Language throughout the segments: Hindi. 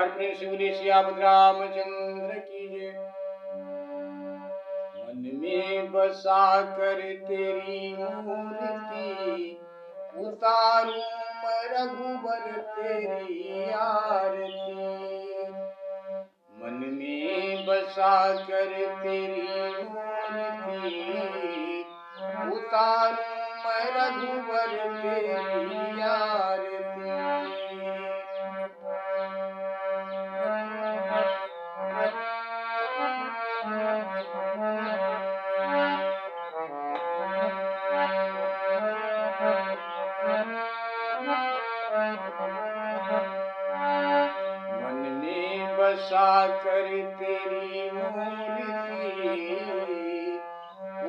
बार प्रेम से बोले सियापत रामचंद्र की जय। मन में बसा कर तेरी मूर्ति, उतारूं मैं रघुबर तेरी आरती। मन में बसा कर तेरी मूर्ति, उतारूं मैं रघुबर तेरी आरती। मन में बसा कर तेरी मूर्ति,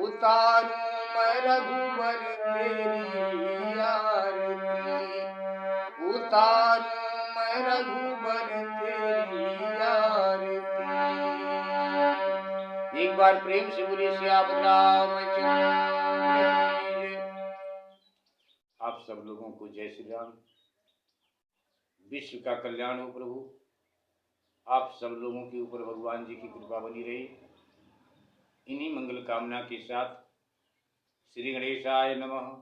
उतारूं मैं रघुबर तेरी आरती। उतारूं मैं रघुबर तेरी आरती। एक बार प्रेम से बोले सियापत रामचंद्र की जय। आप सब लोगों को जय श्री राम। विश्व का कल्याण हो प्रभु। आप सब लोगों के ऊपर भगवान जी की कृपा बनी रही। इन्हीं मंगल कामना के साथ श्री गणेशाय नमः।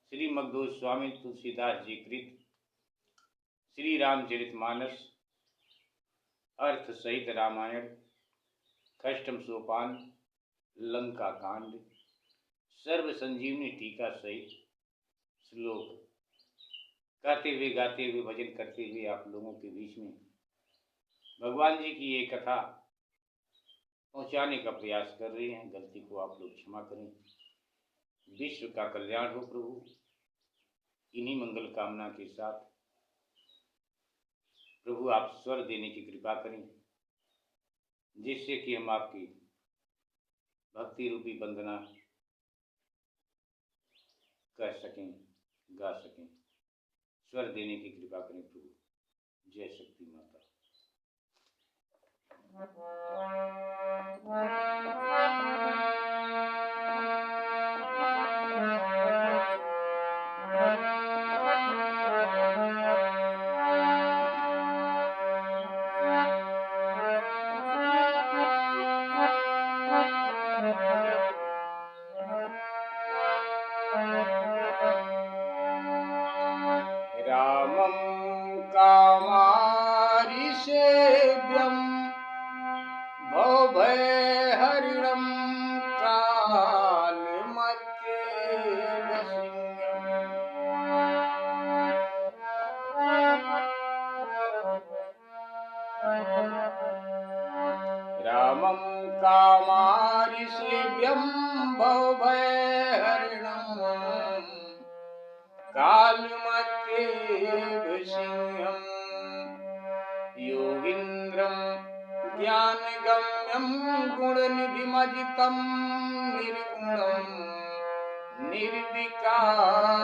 श्री मगधोष स्वामी तुलसीदास जी कृत श्री रामचरितमानस अर्थ सहित रामायण खष्टम सोपान लंका कांड सर्व संजीवनी टीका सहित श्लोक गाते हुए भजन करते हुए आप लोगों के बीच में भगवान जी की ये कथा पहुंचाने का प्रयास कर रहे हैं। गलती को आप लोग क्षमा करें। विश्व का कल्याण हो प्रभु। इन्हीं मंगल कामना के साथ प्रभु आप स्वर देने की कृपा करें, जिससे कि हम आपकी भक्ति रूपी वंदना कर सकें, गा सकें। स्वर देने की कृपा करें प्रभु। जय शक्ति माता। रामं कामारिसेव्यं भवभयहरणं रामं कामारिसेव्यं भवभयहरणं कालमत्येव सिंहम् योगीन्द्रं ज्ञानगम्यं गुणनिधिमजितं निर्गुणं निर्विकारम्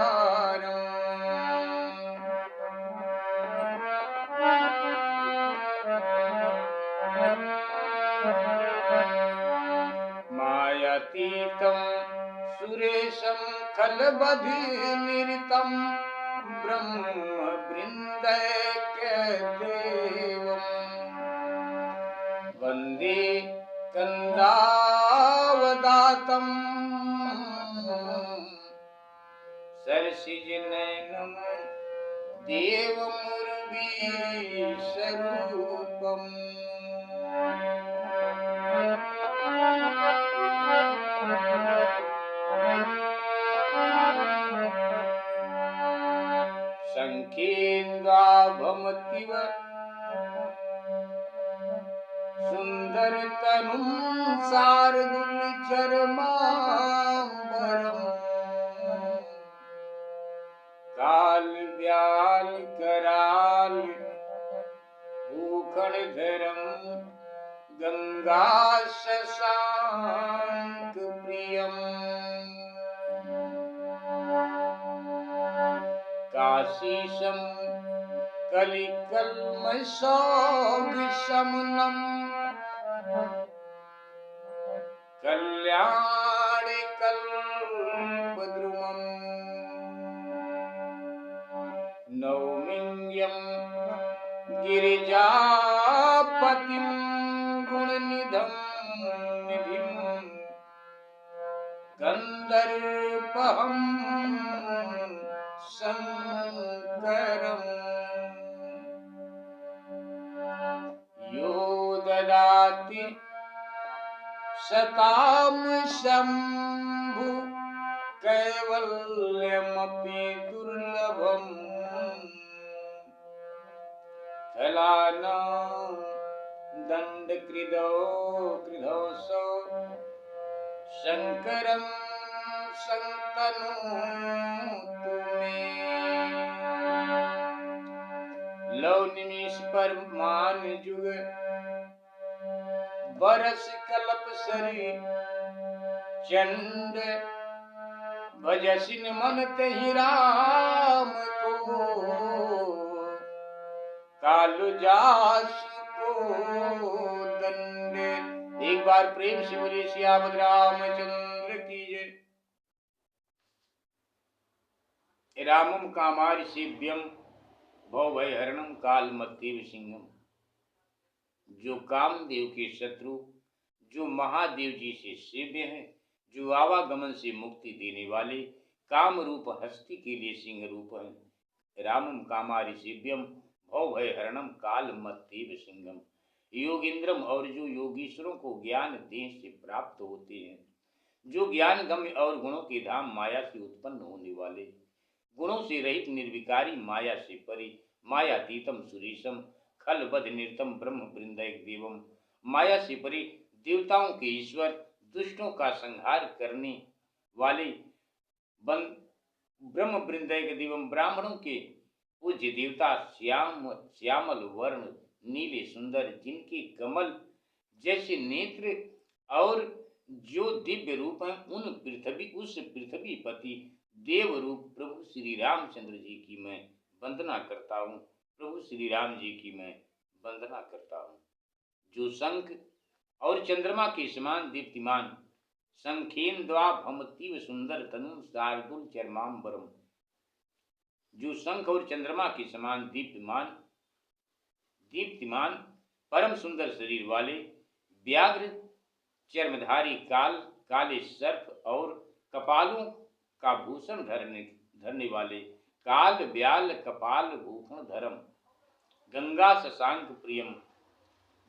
मायातीतं सुरेशं खलबधिनिरतं ब्रह्मवृन्दैक्यदेवम् वन्दे कन्दावदातं सरसिजनयनं देवमुर्वीशरूपम् शङ्खेन्द्राभमतिव सुन्दरतनुं शार्दूलचर्माम्बरम् कालव्यालकराल भूखण्डधरं गङ्गाशशाङ्कप्रियम् काशीशं कलिकल्मषोऽभिशमनम् कल्याणकल्पद्रुमम् नौमिं यं गिरिजापतिं गुणनिधं निधिं गन्धर्पहं शङ्करम् यो ददाति सतां शम्भु कैवल्यमपि दुर्लभम् फलानां दण्डकृदौ कृधौसौ शङ्करं सन्तनोतु मे। लव निमिष पर मान जुग बरस कल्प सरी चंड भजसिन मन तहि राम को कालु जासु को दंड। एक बार प्रेम से बोलिए सियावत रामचंद्र की जय। रामम कामारि सेव्यम भव भय हरणम कालमत्तेव सिंहम। जो कामदेव के शत्रु, जो महादेव जी से सेव्य हैं, जो आवागमन से मुक्ति देने वाले काम रूप हस्ती के लिए सिंह रूप हैं। रामम कामारि सेव्यम भव भय हरणम कालमत्तेव सिंहम। योगींद्रम और जो योगीश्वरों को ज्ञान देह से प्राप्त होते हैं, जो ज्ञान गम्य और गुणों के धाम माया से उत्पन्न होने वाले, गुणों से रहित निर्विकारी माया से परे, मायातीतम सुरेशम खल बध निर्तम ब्रह्म वृंदैक देवम। माया से परे देवताओं के ईश्वर, दुष्टों का संहार करने वाले ब्रह्म वृंदैक देवम। ब्राह्मणों के पूज्य देवता श्यामल वर्ण नीले सुंदर, जिनके कमल जैसे नेत्र और जो दिव्य रूप हैं, उस पृथ्वी पति देव रूप प्रभु श्री रामचंद्र जी की मैं वंदना करता हूँ। प्रभु श्री राम जी की मैं वंदना करता हूँ। जो शंख और चंद्रमा के समान दीप्तिमान, शंखेन द्वाभमतीव सुंदर तनु शार्दुल चर्मांबरम। जो शंख और चंद्रमा के समान दीप्तिमान परम सुंदर शरीर वाले, व्याघ्र चर्मधारी काले सर्प और कपालों का भूषण धरने वाले, काल व्याल कपाल भूषण धरम। गंगा शशांक प्रियम,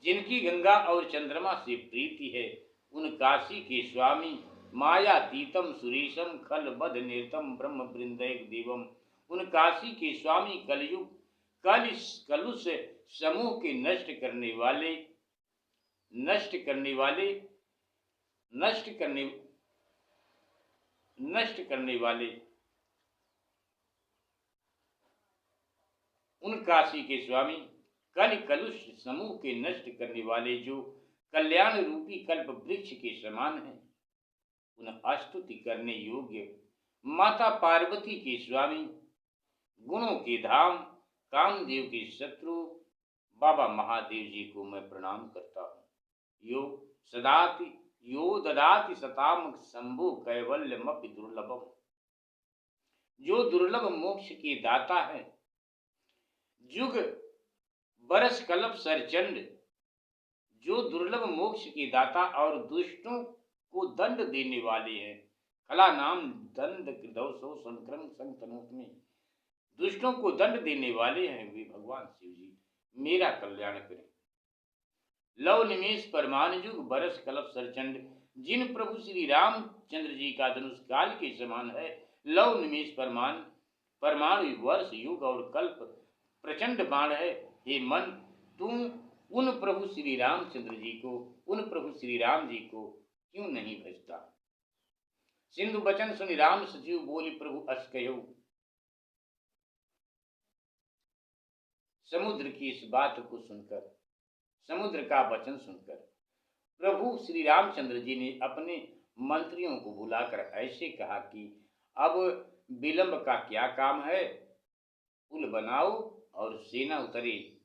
जिनकी गंगा और चंद्रमा से प्रीति है, उन काशी के स्वामी मायातीतम सुरेशम खल बध निर्तम ब्रह्म वृंदैक देवम। उन काशी के स्वामी कलुष समूह के नष्ट करने वाले उन काशी के स्वामी कलुष समूह के नष्ट करने वाले, जो कल्याण रूपी कल्प वृक्ष के समान है, उन स्तुति करने योग्य माता पार्वती के स्वामी, गुणों के धाम कामदेव के शत्रु बाबा महादेव जी को मैं प्रणाम करता हूँ। यो ददाति सताम शंभु कैवल्यमपि दुर्लभम। जो दुर्लभ मोक्ष के दाता है, जुग बरस कल्प सरचंड, जो दुर्लभ मोक्ष के दाता और दुष्टों को दंड देने वाले हैं। खला नाम दंड कृदौसो संक्रम संतनोत में। दुष्टों को दंड देने वाले हैं वे भगवान शिव जी, मेरा कल्याण करें। लव निमेष परमान जुग बरस कल्प सरचंड, जिन प्रभु श्री रामचंद्र जी का धनुष काल के समान है। लव निमेष परमाणु वर्ष युग और कल्प प्रचंड बाण है। हे मन, तुम उन प्रभु श्री राम जी को क्यों नहीं भजता। सिंधु बचन सुनि राम सचिव बोली प्रभु अस कहु। समुद्र की इस बात को सुनकर, समुद्र का वचन सुनकर प्रभु श्री रामचंद्र जी ने अपने मंत्रियों को बुलाकर ऐसे कहा कि अब विलंब का क्या काम है, पुल बनाओ और सेना उतरे।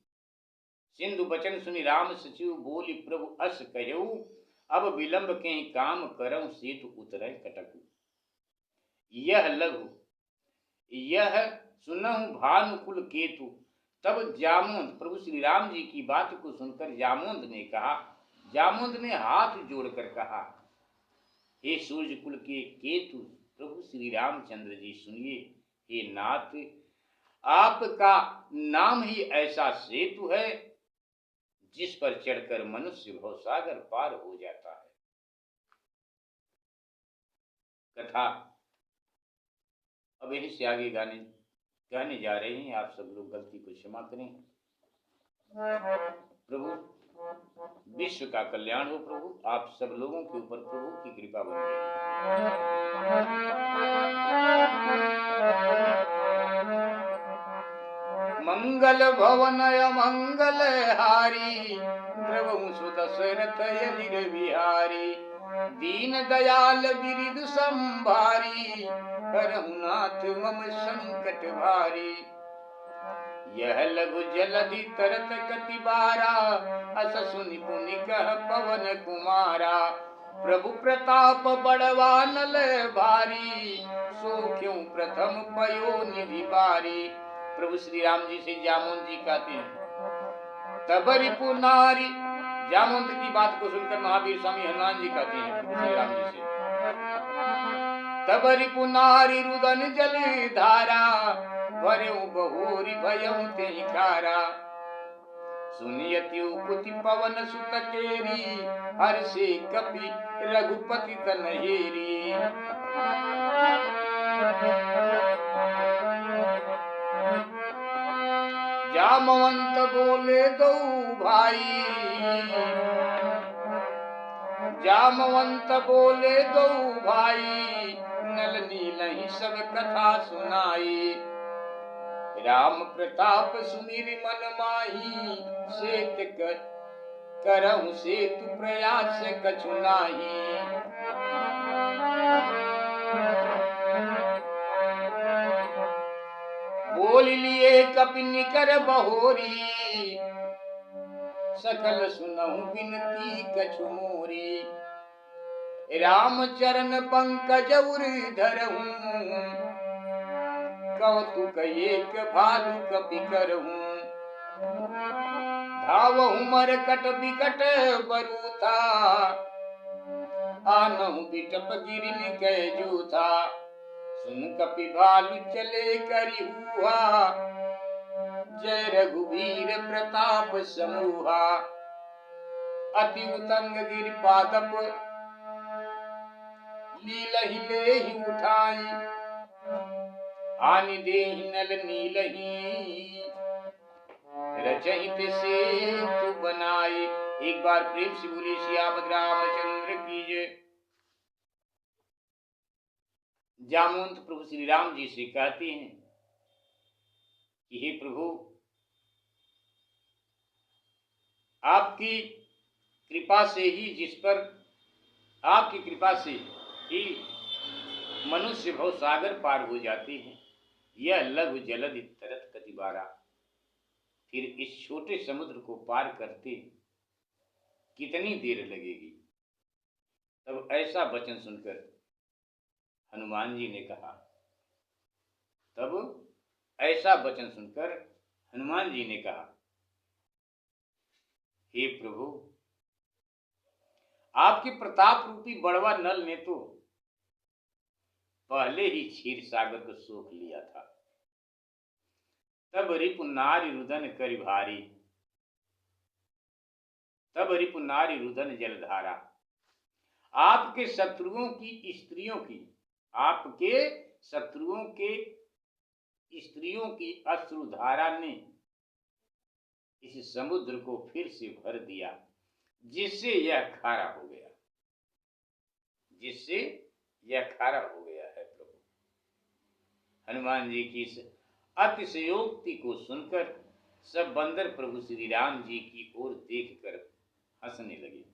सिंधु बचन सुनि राम सचिव बोली प्रभु अस कहु, अब विलंब के काम करऊं सेतु उतरे कटकु। यह लघु यह सुनहु भानुकुल केतु, तब जामवंत प्रभु श्री राम जी की बात को सुनकर जामवंत ने हाथ जोड़कर कहा, हे सूर्य कुल के केतु प्रभु श्री रामचंद्र जी सुनिए, हे नाथ, आपका नाम ही ऐसा सेतु है जिस पर चढ़कर मनुष्य भवसागर पार हो जाता है। कथा अब यहीं से आगे गाने जा रहे हैं। आप सब लोग गलती को क्षमा करें। प्रभु विश्व का कल्याण हो। प्रभु आप सब लोगों के ऊपर प्रभु की कृपा बनी रहे। मंगल भवन मंगल हारी प्रभु सुदशरथ यजिर बिहारी, दीन दयाल बिरिद संभारी करहुनाथ मम संकट भारी। यह लघु जलधि तरत कति बारा, अस सुनि पुनि कह पवन कुमारा। प्रभु प्रताप बड़वा नल भारी, सो क्यों प्रथम पयो निधि बारी। प्रभु श्री राम जी से जामवंत जी कहते हैं, तब रिपु नारी। जामवंत की बात को सुनकर महावीर स्वामी हनुमान जी कहते हैं प्रभु श्री राम जी से, तब रिपु नारी रुदन जल धारा, भर्यु बहोरी भयं तेहि खारा। सुनियति कुति पवन सुत केरी, हर्षे कपि रघुपति तन हेरी। जामवंत बोले दो भाई, जामवंत बोले दो भाई, नल नीलहि सब कथा सुनाई। राम प्रताप सुमिर मन माही, सेत करहु सेतु प्रयास कछु नाही। बोल लिए कपि निकर बहोरी, सकल सुनहु बिनती कछु मोरी। राम चरण पंकज उर धरहु, कौतुक एक भालु कपि करहु। धावहु मरकट बिकट बरूथा, आनहु बिटप गिरिन कै जूथा। सुन कपि भालु चले करि हुआ, जय रघुवीर प्रताप समूहा। अति उतंग गिरि पादप, लीलहि लेहि उठाई। आनि देहि नल नीलहि, रचहित सेतु बनाई। एक बार प्रेम से बोलिए सियापत रामचंद्र की जय। जामवंत प्रभु श्री राम जी से कहते हैं कि हे प्रभु, आपकी कृपा से ही, जिस पर आपकी कृपा से ही मनुष्य भव सागर पार हो जाते हैं, यह लघु जलधि तरत कति बारा। फिर इस छोटे समुद्र को पार करते कितनी देर लगेगी। तब ऐसा वचन सुनकर हनुमान जी ने कहा, तब ऐसा वचन सुनकर हनुमान जी ने कहा, हे प्रभु, आपके प्रताप रूपी बड़वा नल ने तो पहले ही क्षीर सागर को सोख लिया था। तब रिपु नारी रुदन करि भारी, तब रिपु नारी रुदन जलधारा। आपके शत्रुओं की स्त्रियों की, आपके शत्रुओं के स्त्रियों की अश्रुधारा ने इस समुद्र को फिर से भर दिया, जिससे यह खारा हो गया, जिससे यह खारा हो गया है। प्रभु हनुमान जी की इस अतिशयोक्ति को सुनकर सब बंदर प्रभु श्री राम जी की ओर देखकर हंसने लगे।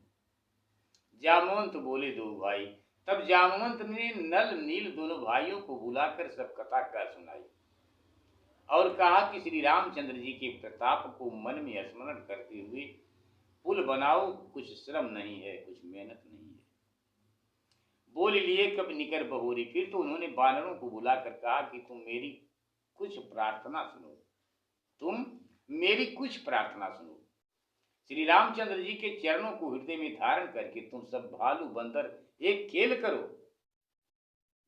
जामवंत बोले दो भाई। तब जामवंत ने नल नील दोनों भाइयों को बुलाकर सब कथा कह सुनाई और कहा कि श्री रामचंद्र जी के प्रताप को मन में स्मरण करते हुए पुल बनाओ, कुछ श्रम नहीं है, कुछ मेहनत नहीं है। बोल लिए कब निकर बहोरी। फिर तो उन्होंने बानरों को बुलाकर कहा कि तुम मेरी कुछ प्रार्थना सुनो, तुम मेरी कुछ प्रार्थना सुनो। श्री रामचंद्र जी के चरणों को हृदय में धारण करके तुम सब भालू बंदर एक खेल करो,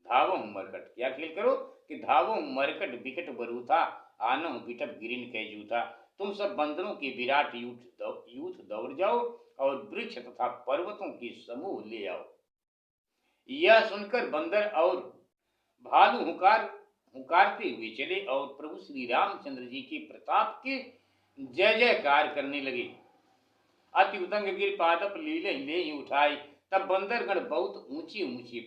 धावो मरकट। क्या खेल करो कि धावो मरकट बिकट बरूथा, आनो बिटप गिरिन कह जूथा। तुम सब बंदरों के विराट यूथ दौड़ जाओ और वृक्ष तथा पर्वतों के समूह ले आओ। यह सुनकर बंदर और भालू हुकारते हुए चले और प्रभु श्री रामचंद्र जी के प्रताप के जय जयकार करने लगे। अति उतंग गिर पादप लीले ले ही उठाई। तब बंदरगण बहुत ऊंचे ऊंचे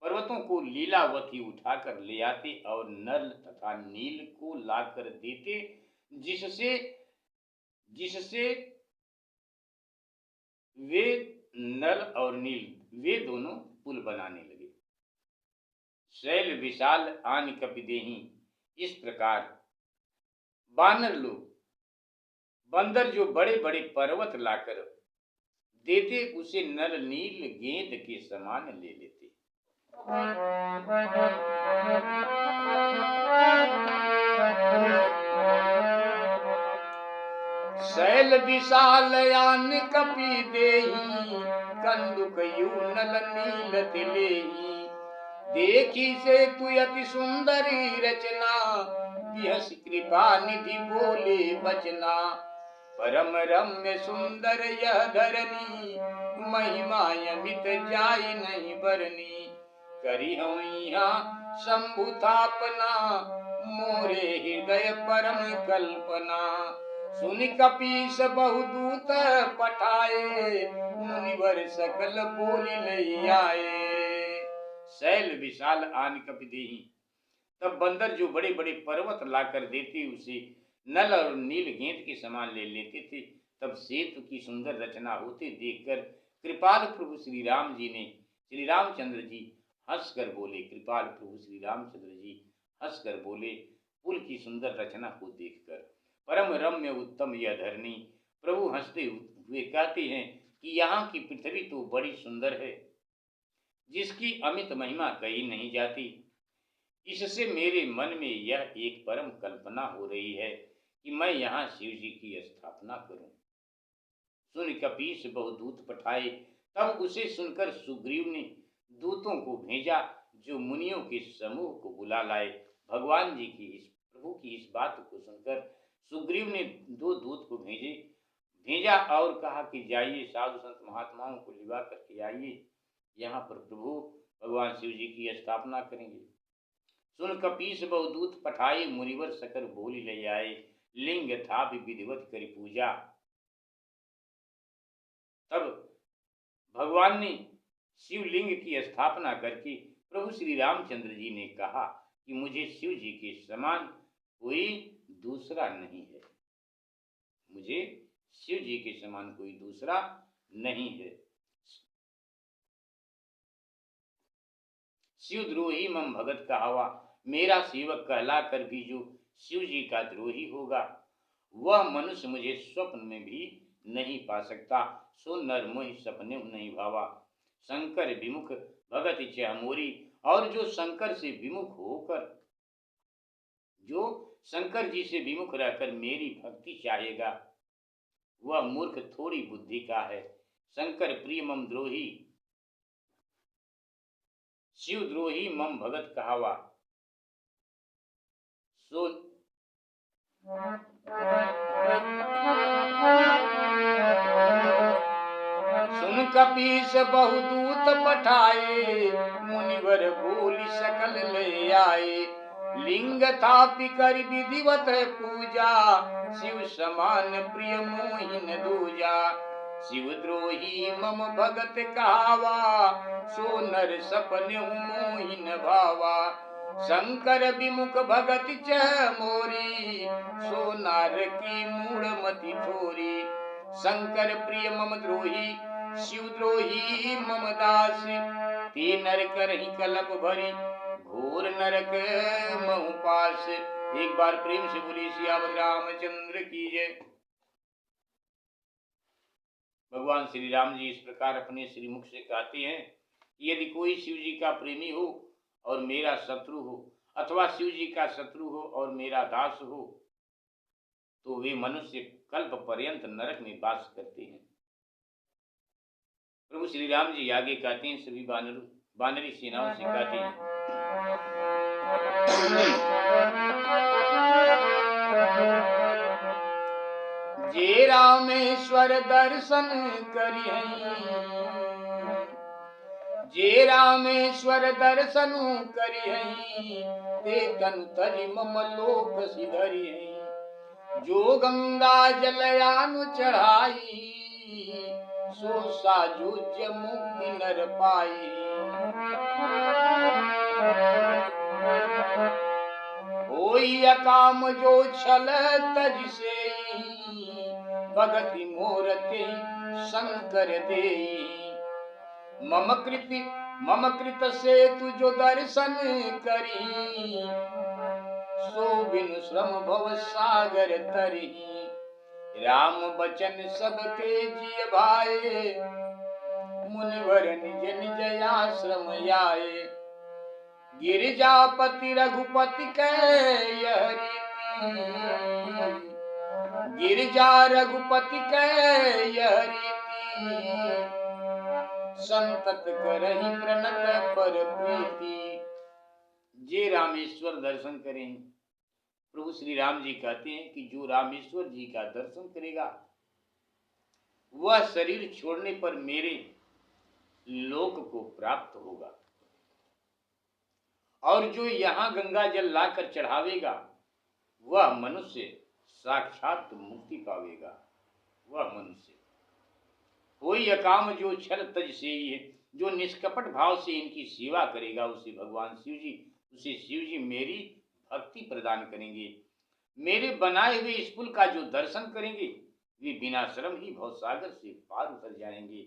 पर्वतों को लीलावती उठाकर ले आते और नल तथा नील को लाकर देते, जिससे जिससे वे नल और नील वे दोनों पुल बनाने लगे। शैल विशाल आन कपिदेही। इस प्रकार बानर लोग बंदर जो बड़े बड़े पर्वत लाकर देते उसे नल नील गेंद के समान ले लेते। शैल विशाल यान कपि देही, कंदुक यू नल नील तिलेही। देखी से तु अति सुंदरी रचना, बिहस कृपा निधि बोले बचना। परम रम्य सुंदर यह धरनी, महिमा अमित जाय नहीं बरनी। करी हूँ यहाँ शंभु थापना, मोरे हृदय परम कल्पना। सुनि कपीस बहुदूत पठाए, मुनिवर सकल बोली ले आए। शैल विशाल आन कपिदेही। तब बंदर जो बड़े बड़े पर्वत लाकर देते उसे नल और नील गेंद के समान ले लेते थे। तब सेतु की सुंदर रचना होते देखकर कृपाल प्रभु श्री राम जी ने श्री रामचंद्र जी हंसकर बोले। कृपाल प्रभु श्री रामचंद्र जी हंसकर बोले, पुल की सुंदर रचना को देखकर, परम रम्य उत्तम यह धरनी। प्रभु हंसते हुए कहते हैं कि यहाँ की पृथ्वी तो बड़ी सुंदर है, जिसकी अमित महिमा कही नहीं जाती। इससे मेरे मन में यह एक परम कल्पना हो रही है कि मैं यहाँ शिव जी की स्थापना करूं। सुन कपीस बहुदूत पठाए। तब उसे सुनकर सुग्रीव ने दूतों को भेजा, जो मुनियों के समूह को बुला लाए। भगवान जी की प्रभु की इस बात को सुनकर सुग्रीव ने 2 दूत को भेजा और कहा कि जाइए, साधु संत महात्माओं को लिवा करके आइए, यहाँ पर प्रभु भगवान शिव जी की स्थापना करेंगे। सुन कपीस बहुदूत पठाए, मुनिवर सकल बोली ले आए। लिंग था विधिवत करी पूजा। तब भगवान ने शिवलिंग की स्थापना करके प्रभु श्री रामचंद्र जी ने कहा कि मुझे शिव जी के समान कोई दूसरा नहीं है, मुझे शिव जी के समान कोई दूसरा नहीं है। शिवद्रोही मम भगत कहावा। मेरा सेवक कहलाकर भी जो शिव जी का द्रोही होगा, वह मनुष्य मुझे स्वप्न में भी नहीं पा सकता। सो नर मोहि सपने नहीं भावा। शंकर विमुख भगत इच्छा मोरी। और जो शंकर से विमुख होकर, जो शंकर जी से विमुख रहकर मेरी भक्ति चाहेगा, वह मूर्ख थोड़ी बुद्धि का है। शंकर प्रिय मम द्रोही, शिवद्रोही मम भगत कहावा। सो सुन कपीस बहुदूत पठाए, मुनिवर बोली सकल ले आए। लिंग थापि कर विधिवत पूजा, शिव समान प्रिय मोहिन दूजा। शिवद्रोही मम भगत कहावा, सो नर सपने मोहिन भावा। शंकर विमुख भगत चह मोरी, सो नार की मूढ़ मति थोरी। शंकर प्रिय मम द्रोही, शिवद्रोही मम दास। ते नर करहि कलप भरी, घोर नरक महु पास। एक बार प्रेम से बोली सियावत रामचंद्र की जय। भगवान श्री राम जी इस प्रकार अपने श्रीमुख से कहते हैं कि यदि कोई शिव जी का प्रेमी हो और मेरा शत्रु हो, अथवा शिव जी का शत्रु हो और मेरा दास हो, तो वे मनुष्य कल्प पर्यंत नरक में वास करते हैं। प्रभु श्री राम जी आगे कहते हैं, सभी वानरी सेनाओं से कहते हैं, जे रामेश्वर दर्शन करिहैं, जे रामेश्वर दर्शन करिहैं, ते तन तज मम लोक सिधरिहैं। जो गंगा जलयान चढ़ाई, सो सायुज्य मुक्ति नर पाई। होई अकाम जो छल तज से, भगति मोर ते शंकर देई। मम कृत से तु जो दर्शन करी, सो बिनु श्रम भव सागर तरी। राम बचन सबके जिय भाए, मुनिवर निज निज आश्रम आए। गिरिजापति रघुपति कै यह रीति, गिरिजा रघुपति कै यह रीति। संतत करहि प्रणत पर प्रीति। जे रामेश्वर दर्शन करें, प्रभु श्री राम जी कहते हैं कि जो रामेश्वर जी का दर्शन करेगा, वह शरीर छोड़ने पर मेरे लोक को प्राप्त होगा। और जो यहाँ गंगा जल लाकर चढ़ावेगा, वह मनुष्य साक्षात मुक्ति पावेगा। वह मनुष्य कोई अकाम जो छल तज से, जो निष्कपट भाव से इनकी सेवा करेगा, उसे भगवान शिव जी मेरी भक्ति प्रदान करेंगे। मेरे बनाए हुए इस पुल का जो दर्शन करेंगे, वे बिना श्रम ही भवसागर से पार उतर जाएंगे।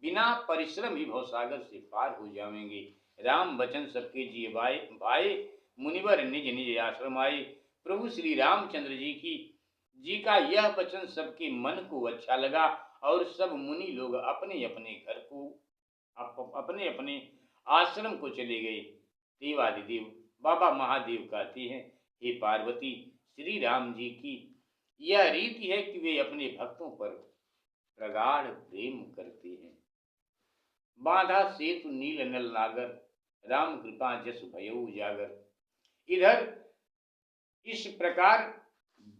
बिना परिश्रम ही भवसागर से पार हो जाएंगे। राम वचन सबके जिय भाए, मुनिवर निज निज आश्रम आए। प्रभु श्री रामचंद्र जी का यह वचन सबके मन को अच्छा लगा और सब मुनि लोग अपने अपने घर को, अपने अपने आश्रम को चले गए। देवादिदेव बाबा महादेव कहते हैं, हे पार्वती, श्री राम जी की यह रीति है कि वे अपने भक्तों पर प्रगाढ़ प्रेम करते हैं। बांधा सेतु नील नल नागर, राम कृपा जस भयो उजागर। इधर इस प्रकार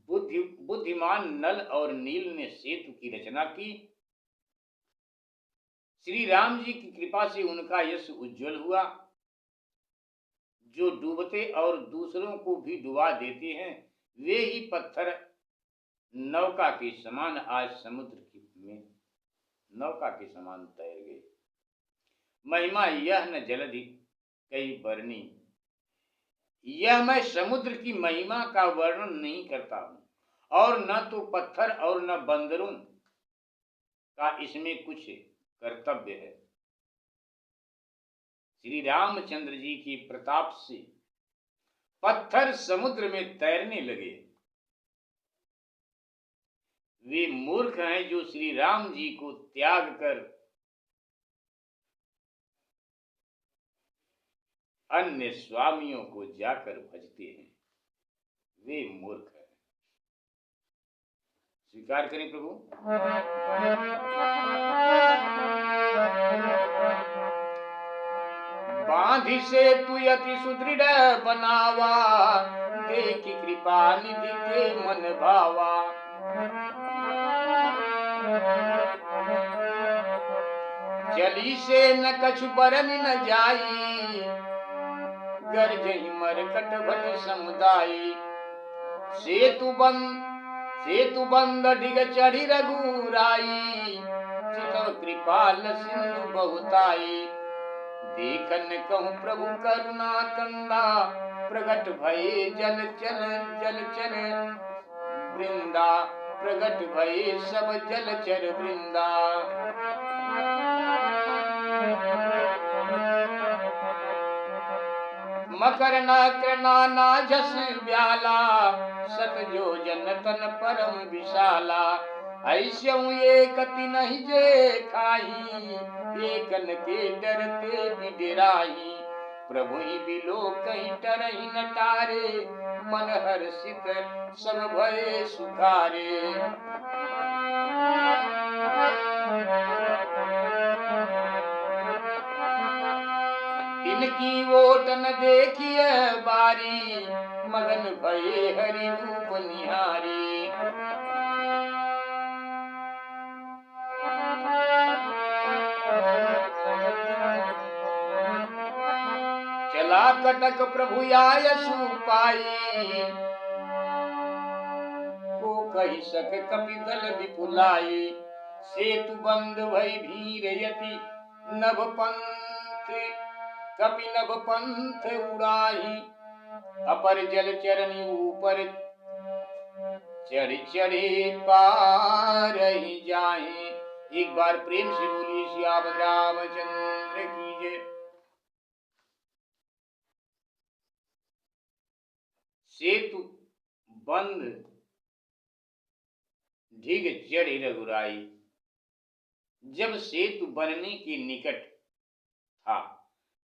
बुद्धिमान नल और नील ने सेतु की रचना की। श्री राम जी की कृपा से उनका यश उज्जवल हुआ। जो डूबते और दूसरों को भी डुबा देते हैं, वे ही पत्थर नौका के समान आज समुद्र में नौका के समान तैर गए। महिमा यह न जलधि कई वर्णी, यह मैं समुद्र की महिमा का वर्णन नहीं करता हूं, और न तो पत्थर और न बंदरों का इसमें कुछ कर्तव्य है। श्री रामचंद्र जी के प्रताप से पत्थर समुद्र में तैरने लगे। वे मूर्ख हैं जो श्री राम जी को त्याग कर अन्य स्वामियों को जाकर भजते हैं। वे मूर्ख हैं। स्वीकार करें प्रभु। बांधि से तू अति सुदृढ़ बनावा, देखी कृपा निधि के मन भावा। जली से न कछु बरन न जाई, गर्जहि मरकट भट समुदायी। सेतु बंद डिग चढ़ी रघुराई, चितव कृपाल सिंधु बहुताई। देखन कहूँ प्रभु करुणा कंदा, प्रगट भये जल चल वृंदा। प्रगट भये सब जलचर वृंदा। मकर नक्र नाना जस ब्याला, सत जो जन तन परम विशाला। ऐस्यऊ एकति नहीं जे खाही, एकन के डरते बिडराही। प्रभु ही बिलो कहीं टरही न टारे, मन हर्षित सब भये सुखारे। इनकी ओट न देखिए बारी, मगन भये हरि रूप निहारी। चला कटक प्रभु आयसु पाई, को कही सके कपिदल विपुलाई। सेतु बंद भई भीर यति, नभ पंथ कपि नभ पंथ उड़ाही। अपर जल चरनी ऊपर चढ़ी चढ़ी पार ही जाए। एक बार प्रेम से बोलिए श्याम रामचंद्र की जय। सेतु बंद ढिग चढ़ी रघुराई। जब सेतु बनने के निकट था,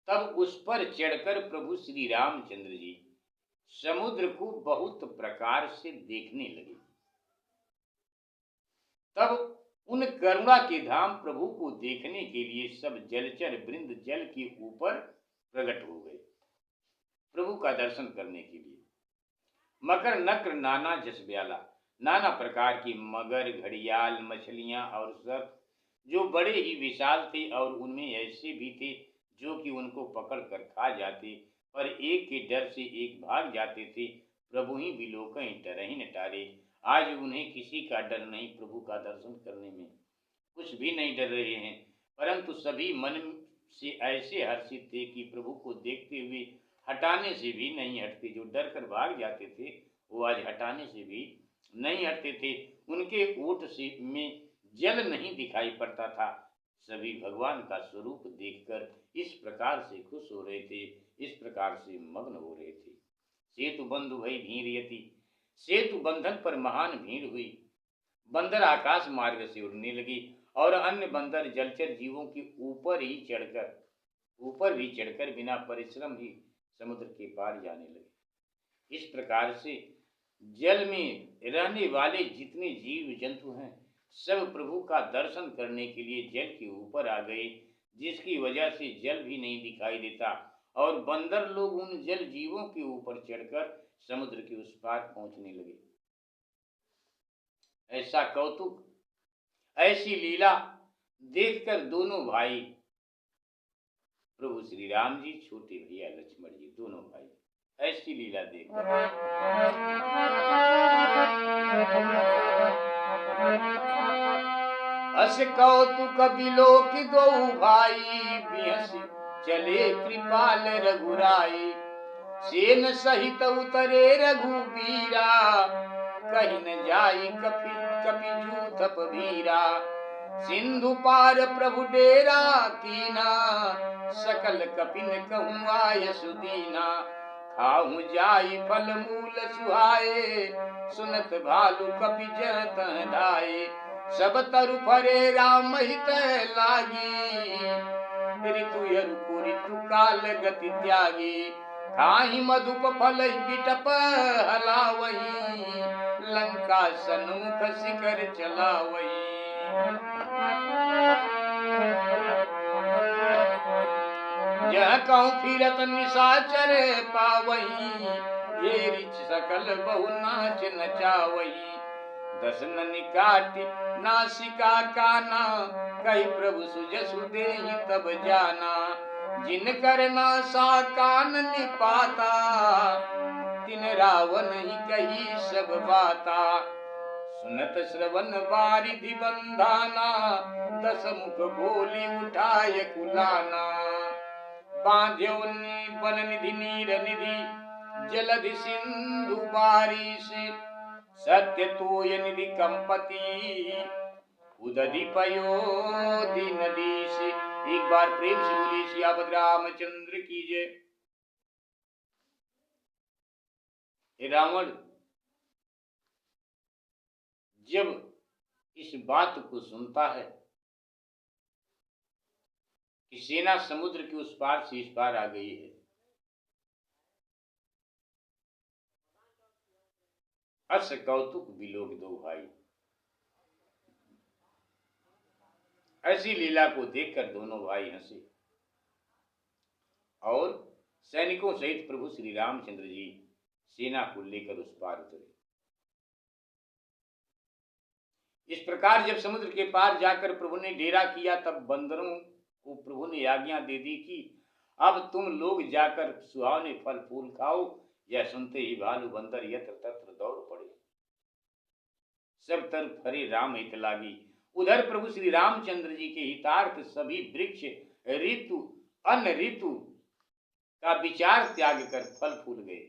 तब उस पर चढ़कर प्रभु श्री रामचंद्र जी समुद्र को बहुत प्रकार से देखने लगे। तब उन करुणा के धाम प्रभु को देखने के लिए सब जलचर वृंद जल के ऊपर प्रकट हो गए, प्रभु का दर्शन करने के लिए। मकर नक्र नाना जस ब्याला, नाना प्रकार की मगर, घड़ियाल, मछलियां और सर्प जो बड़े ही विशाल थे, और उनमें ऐसे भी थे जो कि उनको पकड़ कर खा जाते, पर एक के डर से एक भाग जाते थे। प्रभु ही बिलोकहीं टरहि न टारे। आज उन्हें किसी का डर नहीं, प्रभु का दर्शन करने में कुछ भी नहीं डर रहे हैं, परंतु सभी मन से ऐसे हर्षित थे कि प्रभु को देखते हुए हटाने से भी नहीं हटते। जो डर कर भाग जाते थे, वो आज हटाने से भी नहीं हटते थे। उनके ओठ से में जल नहीं दिखाई पड़ता था। सभी भगवान का स्वरूप देखकर इस प्रकार से खुश हो रहे थे, इस प्रकार से मग्न हो रहे थे। सेतु बंधु भई भीर यति, सेतु बंधन पर महान भीड़ हुई। बंदर आकाश मार्ग से उड़ने लगे, और अन्य बंदर जलचर जीवों के ऊपर भी चढ़कर बिना परिश्रम ही समुद्र के पार जाने लगे। इस प्रकार से जल में रहने वाले जितने जीव जंतु हैं, सब प्रभु का दर्शन करने के लिए जल के ऊपर आ गए, जिसकी वजह से जल भी नहीं दिखाई देता, और बंदर लोग उन जल जीवों के ऊपर चढ़कर समुद्र के उस पार पहुंचने लगे। ऐसा कौतुक, ऐसी लीला देखकर दोनों भाई, प्रभु श्री राम जी, छोटे भैया लक्ष्मण जी, दोनों भाई ऐसी लीला देखकर अस कौतुक बिलोक दो भाई, बिहस चले कृपाल रघुराई। सेन सहित उतरे रघुबीरा, कहीं न जाई कपि कपि जूथप भीरा। सिंधु पार प्रभु डेरा कीना, सकल कपिन कहूँ आय सुदीना। खाऊं जाई फल मूल सुहाए, सुनत भालु कपि जन तह धाये। सब तरु फरे राम हित लागी, ऋतु यरु ऋतु काल गति त्यागी। खाही मधुप फल बिटप हलावही, लंका सन्मुख शिखर चलावही। यह कहूँ फिरत निशाचर पावही, ये रिच सकल बहु नाच नचावही। दसन निकाटि नासिका काना, कही प्रभु सुजसु देहि तब जाना। जिन कर नासा कान निपाता, तिन रावण ही कही सब बाता। सुनत श्रवण बारिधि बंधाना, दस मुख बोली उठाय कुलाना। बांध्यो वन निधि नीर निधि, जलधि सिंधु बारिश। सत्य तोय निधि कंपति, उदधि पयोधि नदीश। एक बार प्रेम से बोलिए सियापत रामचंद्र की जय। रावण जब इस बात को सुनता है कि सेना समुद्र के उस पार से इस पार आ गई है, अस कौतुक बिलोक दो भाई। ऐसी लीला को देखकर दोनों भाई हंसे और सैनिकों सहित प्रभु श्री रामचंद्र जी सेना को लेकर उस पार उतरे। इस प्रकार जब समुद्र के पार जाकर प्रभु ने डेरा किया, तब बंदरों को प्रभु ने आज्ञा दे दी कि अब तुम लोग जाकर सुहावने फल फूल खाओ। यह सुनते ही भालू बंदर यत्र तत्र दौड़ पड़े, सब तरफ हरे राम हित लागी। उधर प्रभु श्री रामचंद्र जी के हितार्थ सभी वृक्ष ऋतु अन्न ऋतु का विचार त्याग कर फल फूल गए।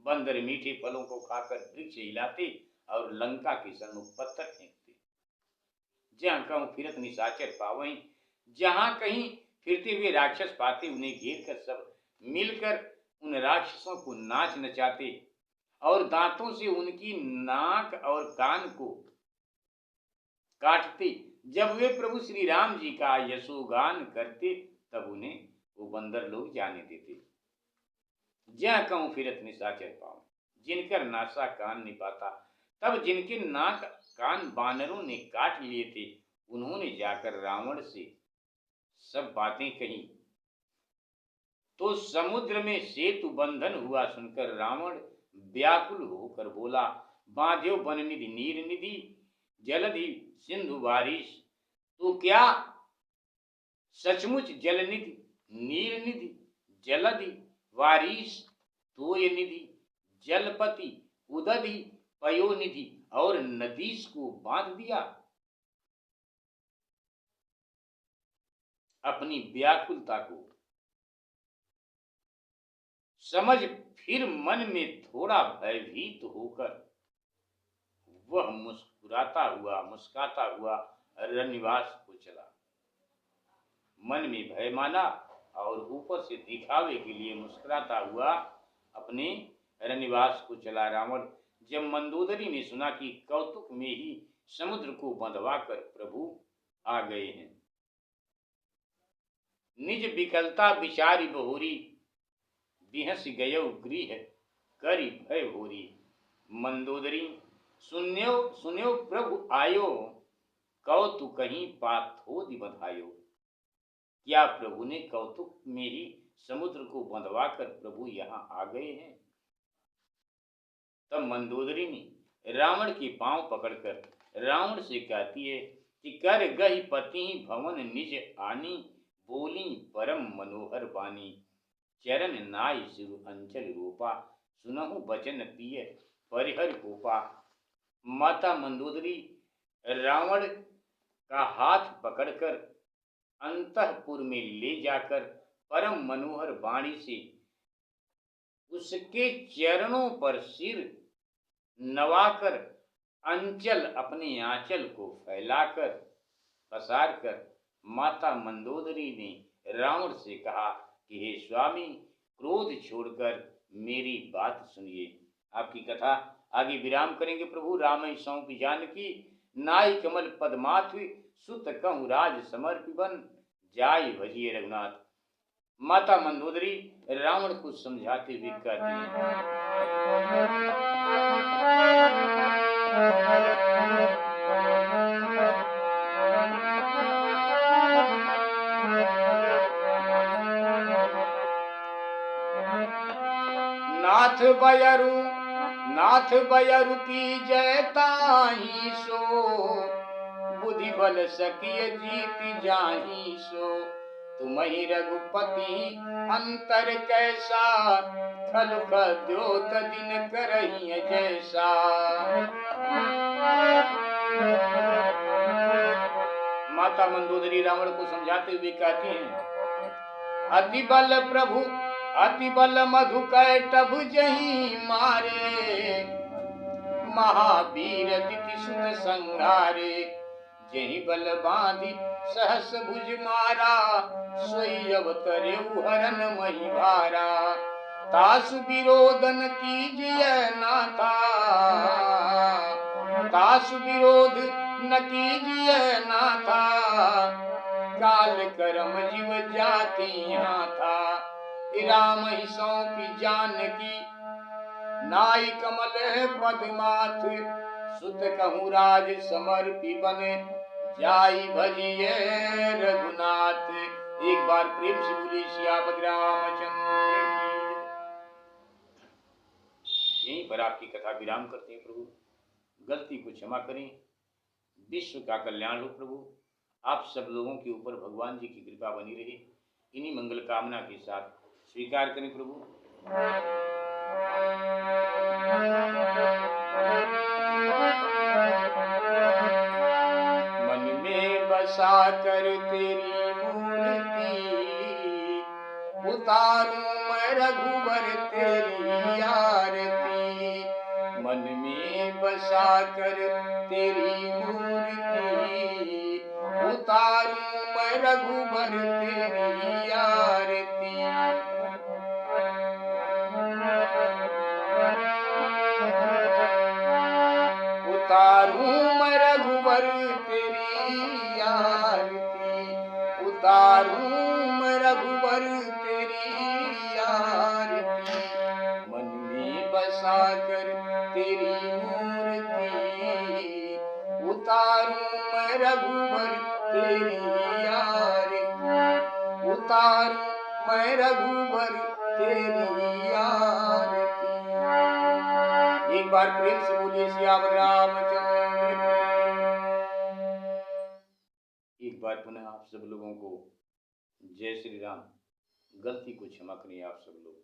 बंदर मीठे फलों को खाकर वृक्ष हिलाते और लंका के सन्मुख पत्थर फेंकते। जहां कहूं फिरत निशाचर पावहीं, जहां कहीं फिरते हुए राक्षस पाते उन्हें घेर कर सब मिलकर उन राक्षसों को नाच नचाते और दांतों से उनकी नाक और कान को काटते। जब वे प्रभु श्री राम जी का यशोगान करते, तब उन्हें वो बंदर लोग जाने देते। जहाँ कहूं फिरत निशाचर पाऊं, जिनकर नासा कान नहीं पाता, तब जिनके नाक कान बानरों ने काट लिए थे, उन्होंने जाकर रावण से सब बातें कही। तो समुद्र में सेतु बंधन हुआ सुनकर रावण व्याकुल होकर बोला, बांध्यो वन निधि नीर निधि जलधि सिंधु बारिश। तो क्या सचमुच जल निधि नीर निधि जलधि वारिश तोय निधि जलपति उदधि पयोनिधि और नदीश को बांध दिया। अपनी व्याकुलता को समझ फिर मन में थोड़ा भयभीत होकर वह मुस्कुराता हुआ रनिवास को चला। मन में भय माना और ऊपर से दिखावे के लिए मुस्कुराता हुआ अपने रनिवास को चला। रावण जब मंदोदरी ने सुना कि कौतुक में ही समुद्र को बंधवा कर प्रभु आ गए हैं, निज विकलता विचारी बहोरी, बिहस गयो गृह करी भय होरी। मंदोदरी सुन्यो प्रभु आयो, कौतुक कहीं पाथोदि बधायो। क्या प्रभु ने कौतुक में ही समुद्र को बंधवा कर प्रभु यहाँ आ गए हैं? तब मंदोदरी ने रावण के पांव पकड़कर रावण से कहती है कि कर गही पति भवन निज आनी, बोली परम मनोहर बानी। चरण नाय सिरु अंचल रूपा, सुनहु बचन पिय परिहर कोपा। माता मंदोदरी रावण का हाथ पकड़कर अंतःपुर में ले जाकर परम मनोहर वाणी से उसके चरणों पर सिर नवाकर अंचल अपने आंचल को फैलाकर पसार कर माता मंदोदरी ने रावण से कहा कि हे स्वामी, क्रोध छोड़कर मेरी बात सुनिए। आपकी कथा आगे विराम करेंगे। प्रभु राम सौंपी जानकी, नाई कमल पद्माथि, सुत कहु राज समर्पिबन, जाय भजिए रघुनाथ। माता मंदोदरी रावण को समझाते हुए कहती है, नाथ बयरु की जय ताहि सो, बुद्धि बल सकिय जीत जाहि सो। तुम्हि रघुपति अंतर कैसा, खल द्योत दिन करहि जैसा। माता मंदोदरी रावण को समझाते हुए कहती हैं, अति बल प्रभु अति बल मधु कैटभ जही मारे, महावीर दिति सुत संहारे। जही बल बांधि सहस भुज मारा, सोई अवतरे हरन मही भारा। तासु विरोधन कीजिए नाथा, तासु विरोध न कीजिए नाथा। काल करम जीव जाति यहाँ था, राम ही सौंपी जानकी, नाई कमल पद्माथ, सुत कहूँ राज समर्पी बने, जाई भजिए रघुनाथ। एक बार प्रेम से बोली सियापति रामचंद्र की। यहीं पर आपकी कथा विराम करते हैं प्रभु। गलती को क्षमा करें, विश्व का कल्याण हो प्रभु। आप सब लोगों के ऊपर भगवान जी की कृपा बनी रहे, इन्हीं मंगल कामना के साथ स्वीकार करें प्रभु। मन में बसा कर तेरी मूर्ति, उतारूं मैं रघुवर तेरी आरती। मन में बसा कर तेरी मूर्ति, उतारूं मैं रघुवर तेरी आरती। उतारूं मैं रघुवर तेरी आरती, उतारूं मैं रघुवर तेरी आरती। मन में बसा कर तेरी मूर्ति, उतारूं मैं रघुवर तेरी आरती, उतारूं मैं रघुवर तेरी आरती। एक बार प्रेम से बोलिए सियावर रामचंद्र की। एक बार पुनः आप सब लोगों को जय श्री राम। गलती को क्षमा करें आप सब लोग।